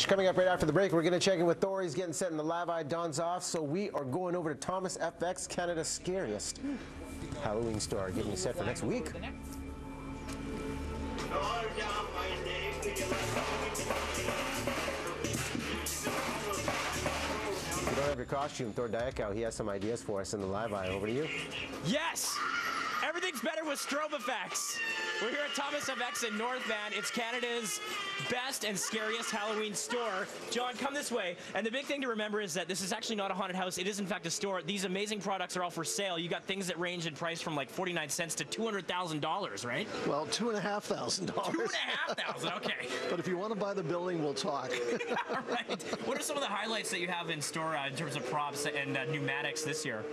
Coming up right after the break, we're going to check in with Thor. He's getting set in the live eye, Dawn's off, so we are going over to Thomas FX, Canada's scariest Halloween store. Getting you set for next week. If you don't have your costume, Thor Diakow, he has some ideas for us in the live eye. Over to you. Yes! Everything's better with strobe effects. We're here at Thomas FX in North Van. It's Canada's best and scariest Halloween store. John, come this way. And the big thing to remember is that this is actually not a haunted house. It is, in fact, a store. These amazing products are all for sale. You got things that range in price from like 49 cents to $200,000, right? Well, $2,500. $2,500, okay. But if you want to buy the building, we'll talk. Right. What are some of the highlights that you have in store in terms of props and pneumatics this year?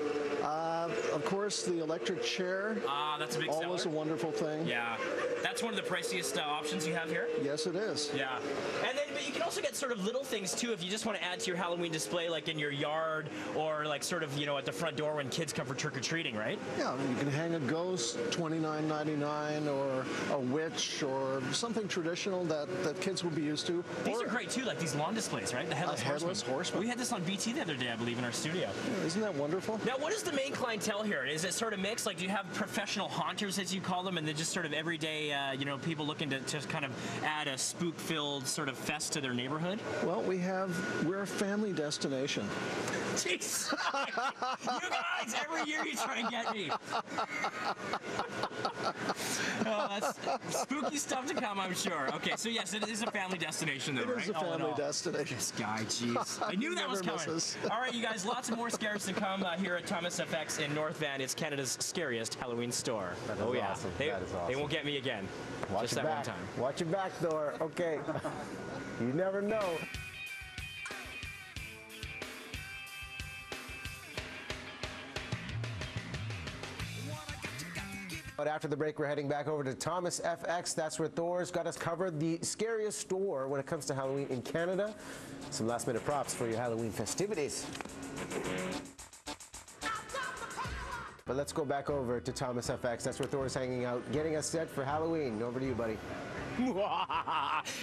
Of course, the electric chair. That's a big Always seller. a wonderful thing. Yeah. That's one of the priciest options you have here? Yes, it is. Yeah. And then, but you can also get sort of little things too if you just want to add to your Halloween display, like in your yard or like sort of, you know, at the front door when kids come for trick-or-treating, right? Yeah, you can hang a ghost, $29.99, or a witch, or something traditional that kids will be used to. These are great too, like these lawn displays, right? The headless horseman. We had this on BT the other day, I believe, in our studio. Yeah, isn't that wonderful? Now, what is the main clientele here? Is it sort of mixed? Like, do you have professional haunters, as you call them, and then just sort of everyday, you know, people looking to just kind of add a spook-filled sort of fest to their neighborhood? Well, we're a family destination. Jeez. You guys, every year you try and get me. Oh, that's spooky stuff to come, I'm sure. Okay, so yes, it is a family destination, though, right? It is a family destination. This guy, jeez. I knew that was coming. All right, you guys, lots of more scares to come here at Thomas FX in North Van. It's Canada's scariest Halloween store. That is awesome. They, that is awesome. They won't get me again. Watch Just your that back. one time. Watch your back, Thor. Okay. You never know. But after the break, we're heading back over to Thomas FX. That's where Thor's got us covered. The scariest store when it comes to Halloween in Canada. Some last-minute props for your Halloween festivities. But let's go back over to Thomas FX. That's where Thor's hanging out, getting us set for Halloween. Over to you, buddy.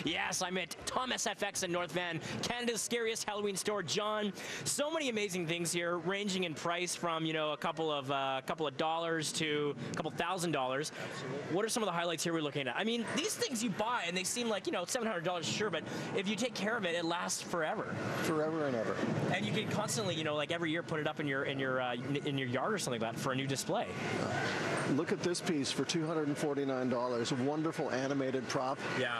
Yes, I'm at Thomas FX in North Van, Canada's scariest Halloween store. John, so many amazing things here, ranging in price from, you know, a couple of dollars to a couple $1,000s. What are some of the highlights here we're looking at? I mean, these things you buy and they seem like, you know, $700, sure, but if you take care of it, it lasts forever. Forever and ever. And you can constantly, you know, like every year, put it up in your yard or something like that for a new display. Look at this piece for $249. A wonderful animated prop. Yeah.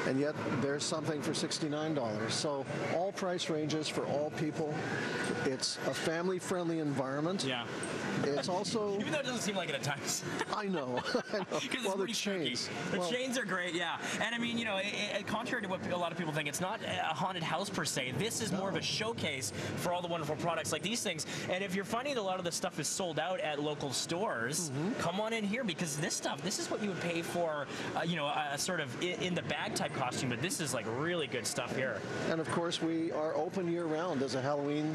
And yet there's something for $69. So all price ranges for all people. It's a family-friendly environment. Yeah. It's also... Even though it doesn't seem like it at times. I know. Because well, it's pretty chains. The chains are great, yeah. And I mean, you know, contrary to what a lot of people think, it's not a haunted house per se. This is more of a showcase for all the wonderful products like these things. And if you're finding that a lot of the stuff is sold out at local stores, come on in here, because this stuff, this is what you would pay for, you know, a sort of in the bag type costume, but this is like really good stuff here. And of course, we are open year-round as a Halloween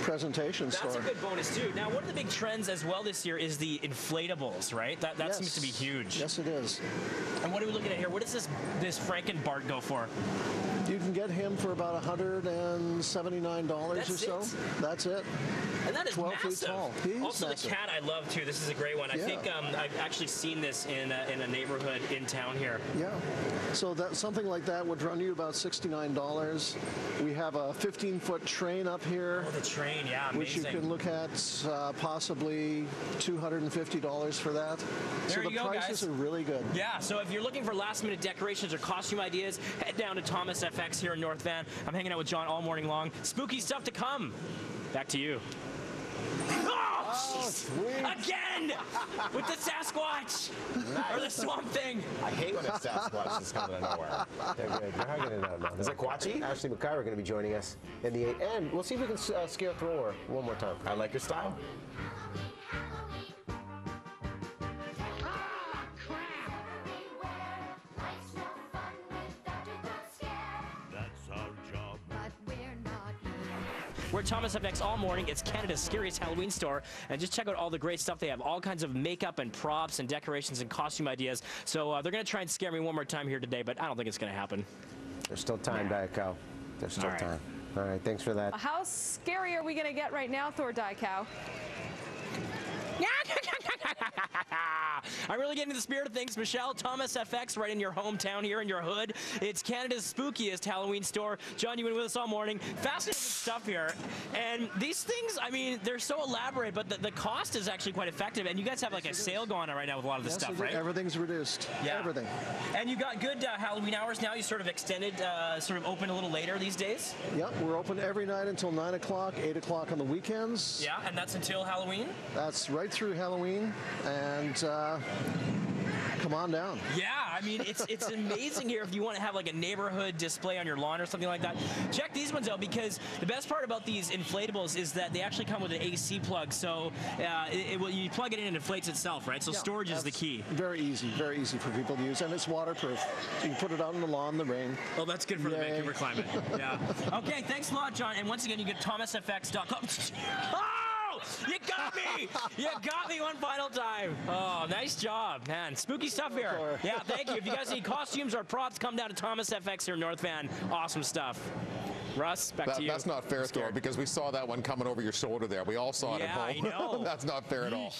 presentation store. That's a good bonus too. Now, one of the big trends as well this year is the inflatables, right? That Yes. seems to be huge. Yes, it is. And what are we looking at here? What does this Frankenbart go for? You can get him for about $179 or so. That's it. And that is 12 massive. feet tall. He's also, massive. the cat I love too. This is a great one. I think I've actually seen this in a neighborhood in town here. Yeah. So that something like that would run you about $69. We have a 15-foot train up here. Oh, the train, yeah, amazing. Which you can look at possibly $250 for that. There so you the go, prices guys. are really good. Yeah, so if you're looking for last-minute decorations or costume ideas, head down to Thomas FX here in North Van. I'm hanging out with John all morning long. Spooky stuff to come. Back to you. Oh, sweet. Again! With the Sasquatch! Nice. Or the Swamp Thing! I hate when a Sasquatch is coming out of nowhere. They're good. You're hugging it out now. Is it Quachi? Ashley McKay are going to be joining us in the 8. And we'll see if we can scare Thor one more time. I like your style. We're at Thomas FX all morning. It's Canada's scariest Halloween store. And just check out all the great stuff. They have all kinds of makeup and props and decorations and costume ideas. So they're going to try and scare me one more time here today, but I don't think it's going to happen. There's still time, Diakow. There's still time. All right, thanks for that. How scary are we going to get right now, Thor Diakow? I'm really getting into the spirit of things. Michelle, Thomas FX, right in your hometown here in your hood. It's Canada's spookiest Halloween store. John, you've been with us all morning. Fascinating stuff here. And these things, I mean, they're so elaborate, but the cost is actually quite effective. And you guys have like a sale going on right now with a lot of this stuff, right? Everything's reduced. Yeah. Everything. And you got good Halloween hours now. You sort of extended, sort of open a little later these days? Yep, we're open every night until 9 o'clock, 8 o'clock on the weekends. Yeah, and that's until Halloween? That's right through Halloween. And come on down. Yeah, I mean, it's amazing here if you want to have like a neighborhood display on your lawn or something like that. Check these ones out, because the best part about these inflatables is that they actually come with an AC plug. So you plug it in and it inflates itself, right? So yeah, storage is the key. Very easy for people to use, and it's waterproof. So you can put it out in the lawn in the rain. Oh, that's good for the Vancouver climate. Yeah. Okay, thanks a lot, John. And once again, you get thomasfx.com. Oh! You got me! You got me one final time. Oh, nice job, man. Spooky stuff here. Yeah, thank you. If you guys need costumes or props, come down to Thomas FX here in North Van. Awesome stuff. Russ, back to you. That's not fair, Thor, because we saw that one coming over your shoulder there. We all saw it at home. Yeah, I know. That's not fair at all.